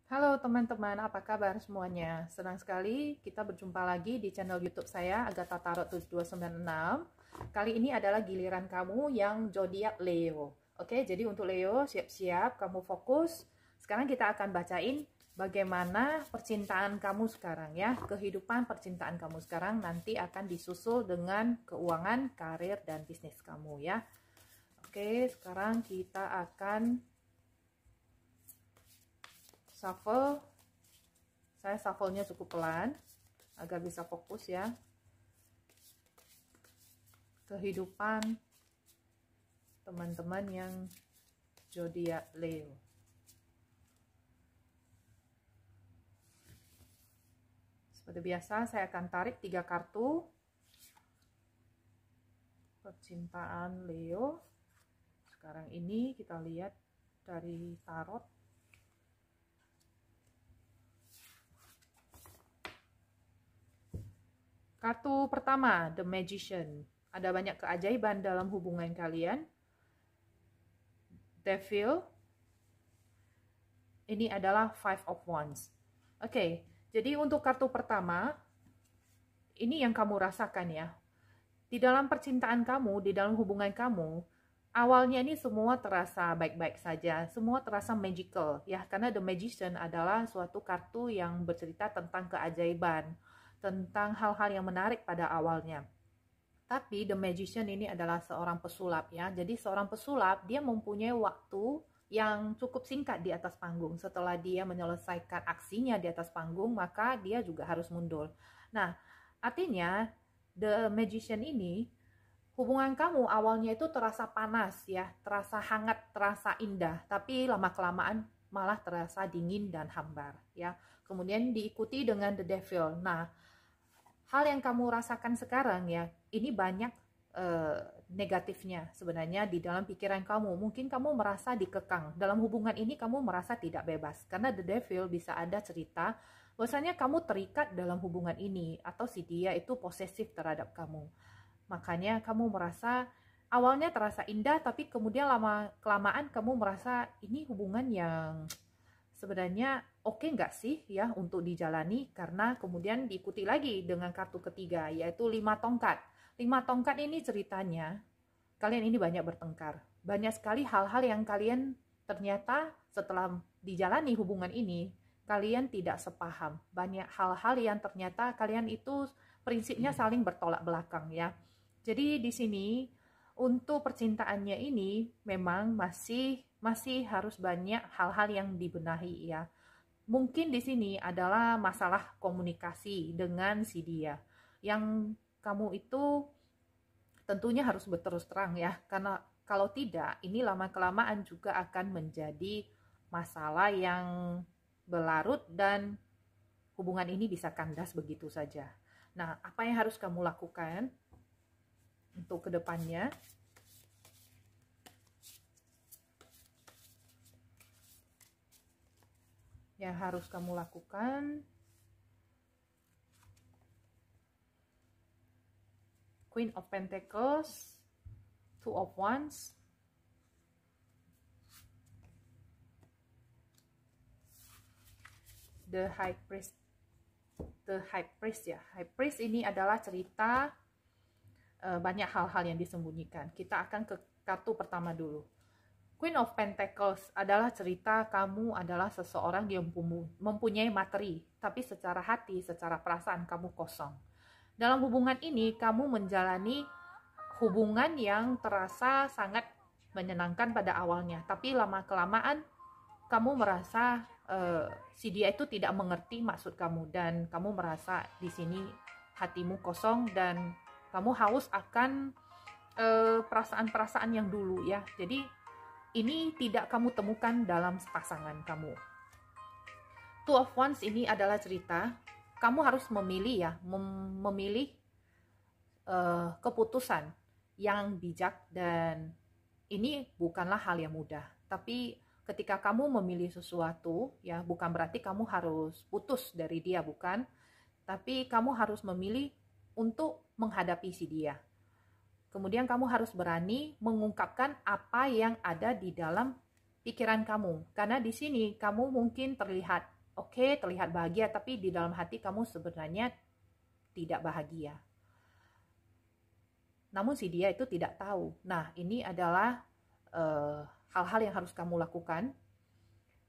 Halo teman-teman, apa kabar semuanya? Senang sekali kita berjumpa lagi di channel YouTube saya, Agatha Tarot 7296. Kali ini adalah giliran kamu yang zodiak Leo. Oke, jadi untuk Leo, siap-siap, kamu fokus. Sekarang kita akan bacain bagaimana percintaan kamu sekarang ya. Kehidupan percintaan kamu sekarang nanti akan disusul dengan keuangan, karir, dan bisnis kamu ya. Oke, sekarang kita akan shuffle. Saya shuffle-nya cukup pelan agar bisa fokus ya. Kehidupan teman-teman yang zodiak Leo. Seperti biasa saya akan tarik 3 kartu percintaan Leo. Sekarang ini kita lihat dari tarot. Kartu pertama, The Magician. Ada banyak keajaiban dalam hubungan kalian. Devil. Ini adalah Five of Wands. Oke, jadi untuk kartu pertama, ini yang kamu rasakan ya. Di dalam percintaan kamu, di dalam hubungan kamu, awalnya ini semua terasa baik-baik saja. Semua terasa magical ya, karena The Magician adalah suatu kartu yang bercerita tentang keajaiban, tentang hal-hal yang menarik pada awalnya. Tapi The Magician ini adalah seorang pesulap ya. Jadi seorang pesulap dia mempunyai waktu yang cukup singkat di atas panggung. Setelah dia menyelesaikan aksinya di atas panggung, maka dia juga harus mundur. Nah, artinya The Magician ini, hubungan kamu awalnya itu terasa panas ya, terasa hangat, terasa indah, tapi lama-kelamaan malah terasa dingin dan hambar ya. Kemudian diikuti dengan The Devil. Nah, hal yang kamu rasakan sekarang ya, ini banyak negatifnya sebenarnya di dalam pikiran kamu. Mungkin kamu merasa dikekang. Dalam hubungan ini kamu merasa tidak bebas. Karena The Devil bisa ada cerita bahwasanya kamu terikat dalam hubungan ini, atau si dia itu posesif terhadap kamu. Makanya kamu merasa awalnya terasa indah, tapi kemudian lama-kelamaan kamu merasa ini hubungan yang sebenarnya oke nggak sih ya untuk dijalani, karena kemudian diikuti lagi dengan kartu ketiga yaitu 5 tongkat. 5 tongkat ini ceritanya kalian ini banyak bertengkar. Banyak sekali hal-hal yang kalian ternyata setelah dijalani hubungan ini kalian tidak sepaham. Banyak hal-hal yang ternyata kalian itu prinsipnya saling bertolak belakang ya. Jadi di sini untuk percintaannya ini memang masih harus banyak hal-hal yang dibenahi ya. Mungkin di sini adalah masalah komunikasi dengan si dia. Yang kamu itu tentunya harus berterus terang ya, karena kalau tidak, ini lama-kelamaan juga akan menjadi masalah yang berlarut dan hubungan ini bisa kandas begitu saja. Nah, apa yang harus kamu lakukan untuk kedepannya? Yang harus kamu lakukan, Queen of Pentacles, Two of Wands, The High Priest. The High Priest ya. High Priest ini adalah cerita banyak hal-hal yang disembunyikan. Kita akan ke kartu pertama dulu. Queen of Pentacles adalah cerita kamu adalah seseorang yang mempunyai materi, tapi secara hati, secara perasaan kamu kosong. Dalam hubungan ini, kamu menjalani hubungan yang terasa sangat menyenangkan pada awalnya, tapi lama-kelamaan kamu merasa si dia itu tidak mengerti maksud kamu, dan kamu merasa di sini hatimu kosong dan kamu haus akan perasaan-perasaan yang dulu ya. Jadi ini tidak kamu temukan dalam pasangan kamu. Two of Wands ini adalah cerita kamu harus memilih ya, memilih keputusan yang bijak, dan ini bukanlah hal yang mudah. Tapi ketika kamu memilih sesuatu ya, bukan berarti kamu harus putus dari dia, bukan. Tapi kamu harus memilih untuk menghadapi si dia. Kemudian kamu harus berani mengungkapkan apa yang ada di dalam pikiran kamu. Karena di sini kamu mungkin terlihat oke, terlihat bahagia, tapi di dalam hati kamu sebenarnya tidak bahagia. Namun si dia itu tidak tahu. Nah, ini adalah hal-hal yang harus kamu lakukan.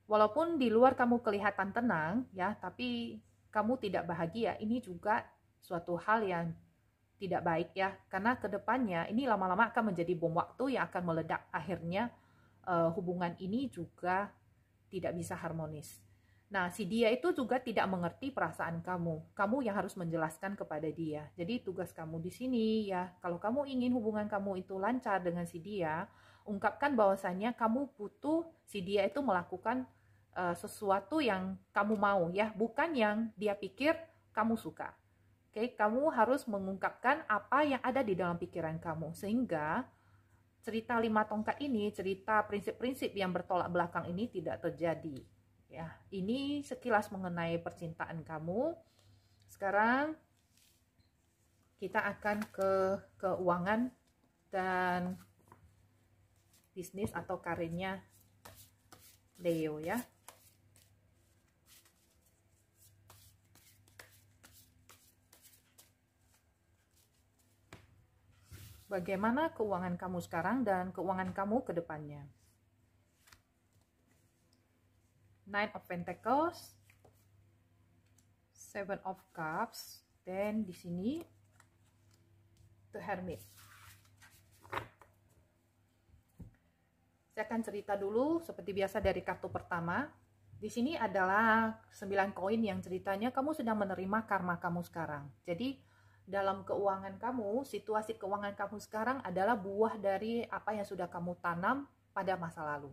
Walaupun di luar kamu kelihatan tenang, ya, tapi kamu tidak bahagia. Ini juga suatu hal yang tidak baik, ya, karena kedepannya ini lama-lama akan menjadi bom waktu yang akan meledak. Akhirnya hubungan ini juga tidak bisa harmonis. Nah, si dia itu juga tidak mengerti perasaan kamu. Kamu yang harus menjelaskan kepada dia. Jadi tugas kamu di sini, ya, kalau kamu ingin hubungan kamu itu lancar dengan si dia, ungkapkan bahwasanya kamu butuh si dia itu melakukan sesuatu yang kamu mau, ya, bukan yang dia pikir kamu suka. Oke, kamu harus mengungkapkan apa yang ada di dalam pikiran kamu, sehingga cerita 5 tongkat ini, cerita prinsip-prinsip yang bertolak belakang ini tidak terjadi. Ya, ini sekilas mengenai percintaan kamu. Sekarang kita akan ke keuangan dan bisnis atau karirnya Leo, ya. Bagaimana keuangan kamu sekarang dan keuangan kamu ke depannya? Nine of Pentacles, Seven of Cups, dan di sini The Hermit. Saya akan cerita dulu seperti biasa dari kartu pertama. Di sini adalah 9 koin yang ceritanya kamu sedang menerima karma kamu sekarang. Jadi dalam keuangan kamu, situasi keuangan kamu sekarang adalah buah dari apa yang sudah kamu tanam pada masa lalu.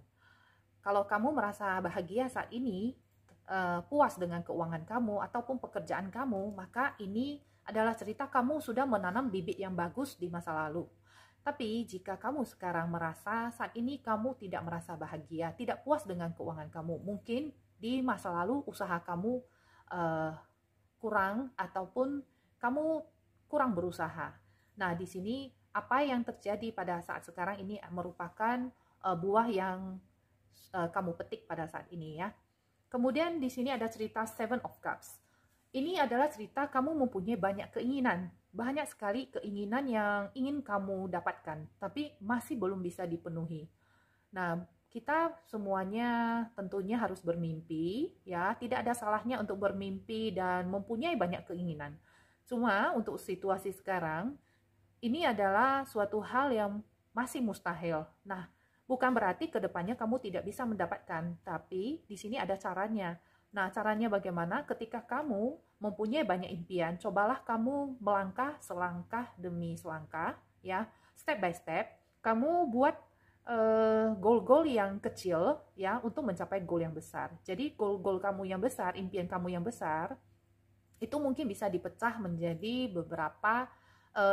Kalau kamu merasa bahagia saat ini, puas dengan keuangan kamu ataupun pekerjaan kamu, maka ini adalah cerita kamu sudah menanam bibit yang bagus di masa lalu. Tapi jika kamu sekarang merasa saat ini kamu tidak merasa bahagia, tidak puas dengan keuangan kamu, mungkin di masa lalu usaha kamu kurang ataupun kamu kurang berusaha. Nah, di sini apa yang terjadi pada saat sekarang ini merupakan buah yang kamu petik pada saat ini, ya. Kemudian di sini ada cerita Seven of Cups. Ini adalah cerita kamu mempunyai banyak keinginan, banyak sekali keinginan yang ingin kamu dapatkan, tapi masih belum bisa dipenuhi. Nah, kita semuanya tentunya harus bermimpi, ya. Tidak ada salahnya untuk bermimpi dan mempunyai banyak keinginan. Cuma untuk situasi sekarang, ini adalah suatu hal yang masih mustahil. Nah, bukan berarti kedepannya kamu tidak bisa mendapatkan, tapi di sini ada caranya. Nah, caranya bagaimana? Ketika kamu mempunyai banyak impian, cobalah kamu melangkah selangkah demi selangkah, ya, step by step. Kamu buat goal-goal yang kecil, ya, untuk mencapai goal yang besar. Jadi goal-goal kamu yang besar, impian kamu yang besar, itu mungkin bisa dipecah menjadi beberapa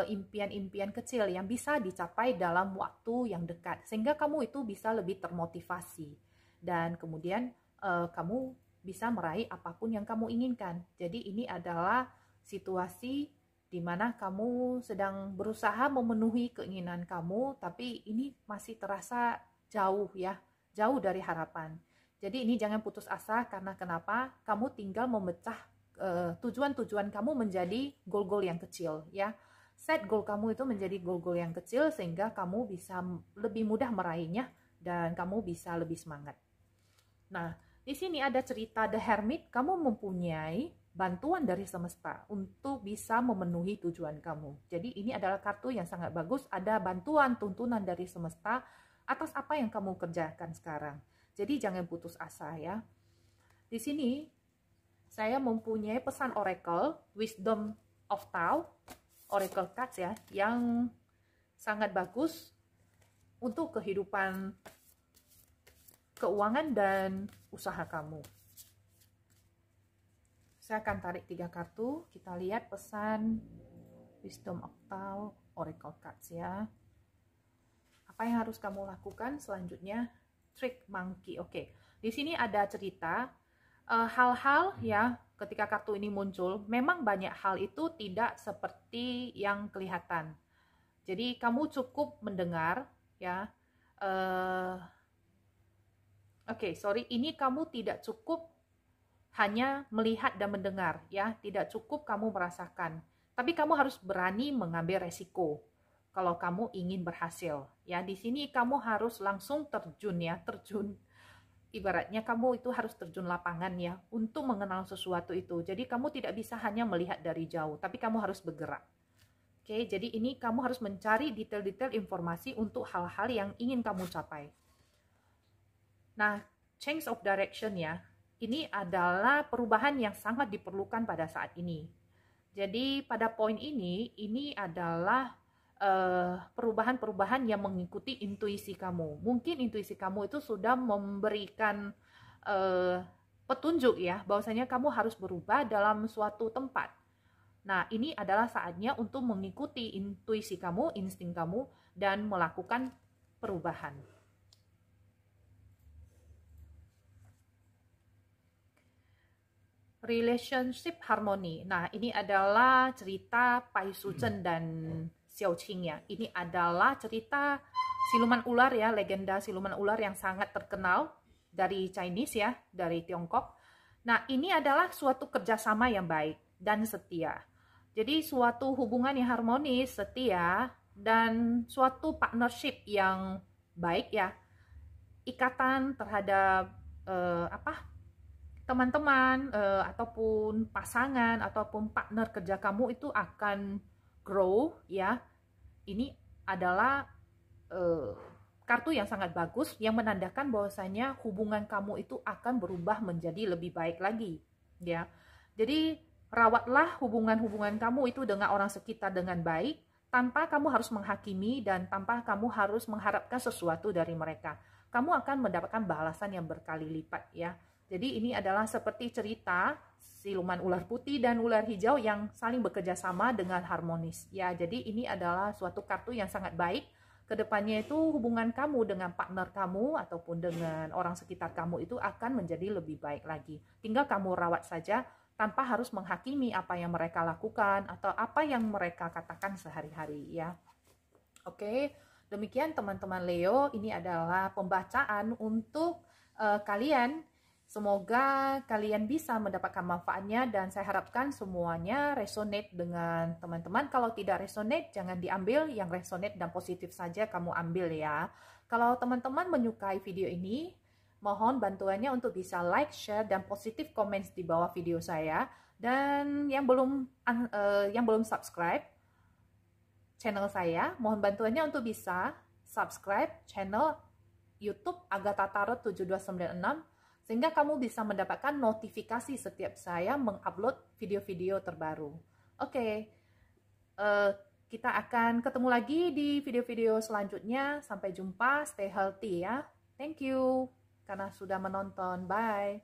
impian-impian kecil yang bisa dicapai dalam waktu yang dekat, sehingga kamu itu bisa lebih termotivasi dan kemudian kamu bisa meraih apapun yang kamu inginkan. Jadi ini adalah situasi di mana kamu sedang berusaha memenuhi keinginan kamu, tapi ini masih terasa jauh, ya, jauh dari harapan. Jadi ini jangan putus asa, karena kenapa? Kamu tinggal memecah tujuan-tujuan kamu menjadi goal-goal yang kecil, ya. Set goal kamu itu menjadi goal-goal yang kecil sehingga kamu bisa lebih mudah meraihnya dan kamu bisa lebih semangat. Nah, di sini ada cerita The Hermit. Kamu mempunyai bantuan dari semesta untuk bisa memenuhi tujuan kamu. Jadi ini adalah kartu yang sangat bagus. Ada bantuan, tuntunan dari semesta atas apa yang kamu kerjakan sekarang. Jadi jangan putus asa, ya. Di sini saya mempunyai pesan oracle, Wisdom of Tao, oracle cards, ya, yang sangat bagus untuk kehidupan keuangan dan usaha kamu. Saya akan tarik 3 kartu, kita lihat pesan Wisdom of Tao, oracle cards, ya. Apa yang harus kamu lakukan selanjutnya? Trick monkey. Oke. Di sini ada cerita hal-hal, ya, ketika kartu ini muncul, memang banyak hal itu tidak seperti yang kelihatan. Jadi kamu cukup mendengar, ya. Oke, sorry, ini kamu tidak cukup hanya melihat dan mendengar, ya. Tidak cukup kamu merasakan, tapi kamu harus berani mengambil resiko kalau kamu ingin berhasil, ya. Di sini kamu harus langsung terjun, ya, terjun. Ibaratnya kamu itu harus terjun lapangan, ya, untuk mengenal sesuatu itu. Jadi kamu tidak bisa hanya melihat dari jauh, tapi kamu harus bergerak. Oke, jadi ini kamu harus mencari detail-detail informasi untuk hal-hal yang ingin kamu capai. Nah, change of direction, ya. Ini adalah perubahan yang sangat diperlukan pada saat ini. Jadi pada poin ini adalah perubahan-perubahan yang mengikuti intuisi kamu. Mungkin intuisi kamu itu sudah memberikan petunjuk, ya, bahwasanya kamu harus berubah dalam suatu tempat. Nah, ini adalah saatnya untuk mengikuti intuisi kamu, insting kamu, dan melakukan perubahan. Relationship harmony. Nah, ini adalah cerita Pai Suzhen dan Xiao Qing, ya. Ini adalah cerita siluman ular, ya, legenda siluman ular yang sangat terkenal dari Chinese, ya, dari Tiongkok. Nah, ini adalah suatu kerjasama yang baik dan setia. Jadi suatu hubungan yang harmonis, setia, dan suatu partnership yang baik, ya. Ikatan terhadap teman-teman ataupun pasangan ataupun partner kerja kamu itu akan grow, ya. Ini adalah kartu yang sangat bagus yang menandakan bahwasanya hubungan kamu itu akan berubah menjadi lebih baik lagi, ya. Jadi rawatlah hubungan-hubungan kamu itu dengan orang sekitar dengan baik, tanpa kamu harus menghakimi dan tanpa kamu harus mengharapkan sesuatu dari mereka. Kamu akan mendapatkan balasan yang berkali lipat, ya. Jadi ini adalah seperti cerita siluman ular putih dan ular hijau yang saling bekerja sama dengan harmonis, ya. Jadi ini adalah suatu kartu yang sangat baik. Kedepannya itu hubungan kamu dengan partner kamu ataupun dengan orang sekitar kamu itu akan menjadi lebih baik lagi. Tinggal kamu rawat saja tanpa harus menghakimi apa yang mereka lakukan atau apa yang mereka katakan sehari-hari, ya. Oke, demikian teman-teman Leo, ini adalah pembacaan untuk kalian. Semoga kalian bisa mendapatkan manfaatnya dan saya harapkan semuanya resonate dengan teman-teman. Kalau tidak resonate, jangan diambil. Yang resonate dan positif saja kamu ambil, ya. Kalau teman-teman menyukai video ini, mohon bantuannya untuk bisa like, share, dan positif comments di bawah video saya. Dan yang belum subscribe channel saya, mohon bantuannya untuk bisa subscribe channel YouTube Agatha Tarot 7296, sehingga kamu bisa mendapatkan notifikasi setiap saya mengupload video-video terbaru. Oke, kita akan ketemu lagi di video-video selanjutnya. Sampai jumpa, stay healthy, ya. Thank you karena sudah menonton. Bye.